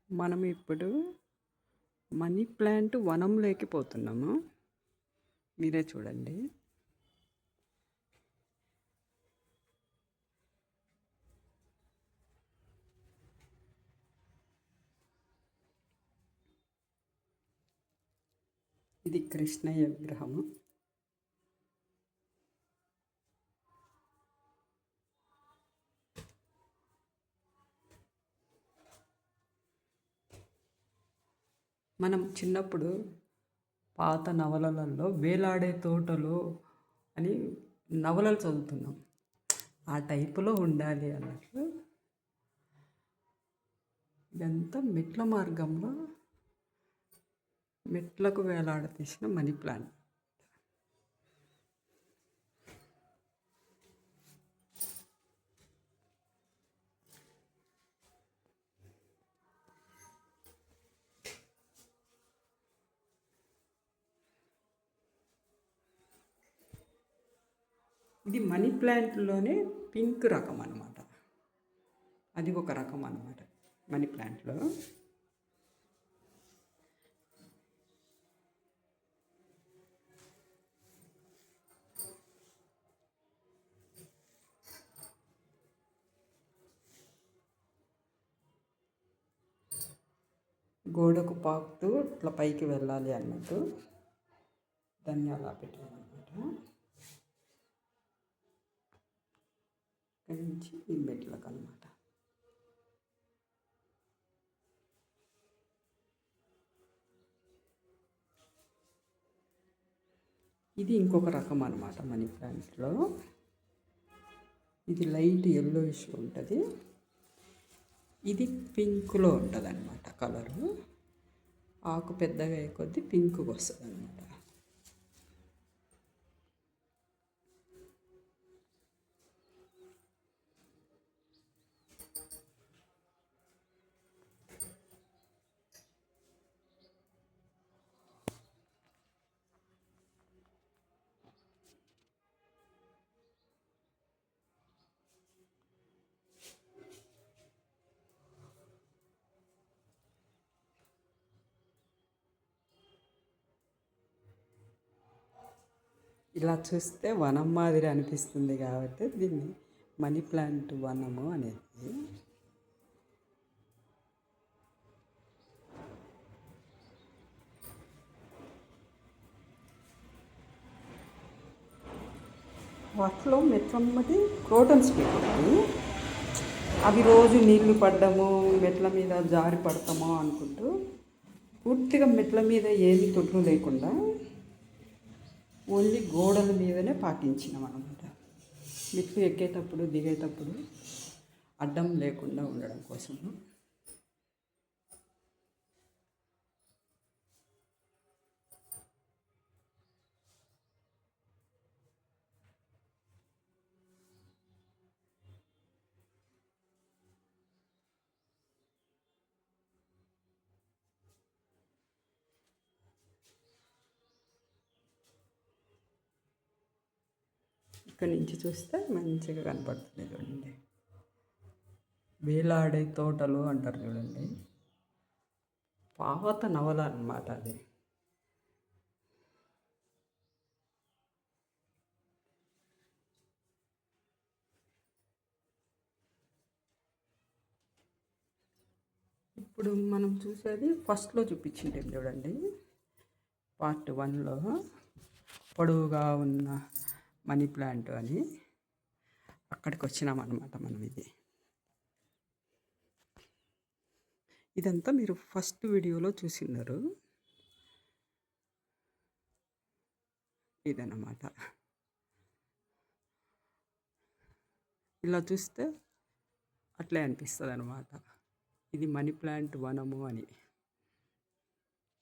మనం ఇప్పుడు money plant వనంలోకి పోతున్నాము. మీరే చూడండి. ఇది కృష్ణయ్య విగ్రహము. మనం చిన్నప్పుడు పాత నవలలలో వేలాడే తోటలు అని నవలలు చదువుతున్నాం. ఆ టైపులో ఉండాలి అన్నట్లు ఇదంతా మెట్ల మార్గంలో మెట్లకు వేలాడదీసిన మనీ ప్లాంట్. ఇది మనీ ప్లాంట్లోనే పింక్ రకం అన్నమాట. అది ఒక రకం అన్నమాట మనీ ప్లాంట్లో. గోడకు పాకుతూ ఇట్లా పైకి వెళ్ళాలి అన్నట్టు దాన్ని అలా పెట్టామన్నమాట. ఇక్కడి నుంచి ఈ మెట్లకు అన్నమాట. ఇది ఇంకొక రకం అన్నమాట మనీ ప్లాంట్లో. ఇది లైట్ ఎల్లోయిష్ ఉంటుంది. ఇది పింక్లో ఉంటుంది అన్నమాట కలరు. ఆకు పెద్దగా అయ్యే కొద్దీ పింక్కి వస్తుంది అన్నమాట. ఇలా చూస్తే వనం మాదిరి అనిపిస్తుంది కాబట్టి దీన్ని మనీ ప్లాంట్ వనము అనేది. వాటిలో మెట్లమ్మటి క్రోటన్స్ పెట్టుకుంది. అవి రోజు నీళ్లు పడ్డము, మెట్ల మీద జారి పడతామో అనుకుంటూ పూర్తిగా మెట్ల మీద ఏమి తొట్లు లేకుండా ఓన్లీ గోడల మీదనే పాటించినాం అనమాట. మెట్లు ఎక్కేటప్పుడు దిగేటప్పుడు అడ్డం లేకుండా ఉండడం కోసము. ఇక్కడి నుంచి చూస్తే మంచిగా కనపడుతుంది చూడండి. వేలాడే తోటలు అంటారు చూడండి. పాత నవల అన్నమాట అది. ఇప్పుడు మనం చూసేది ఫస్ట్లో చూపించింటాం చూడండి. పార్ట్ 1లో పొడవుగా ఉన్న మనీ ప్లాంట్ అని అక్కడికి వచ్చినామన్నమాట మనం. ఇదంతా మీరు ఫస్ట్ వీడియోలో చూసినారు. ఇదన్నమాట. ఇలా చూస్తే అట్లే అనిపిస్తుంది అన్నమాట. ఇది మనీ ప్లాంట్ వనము అని.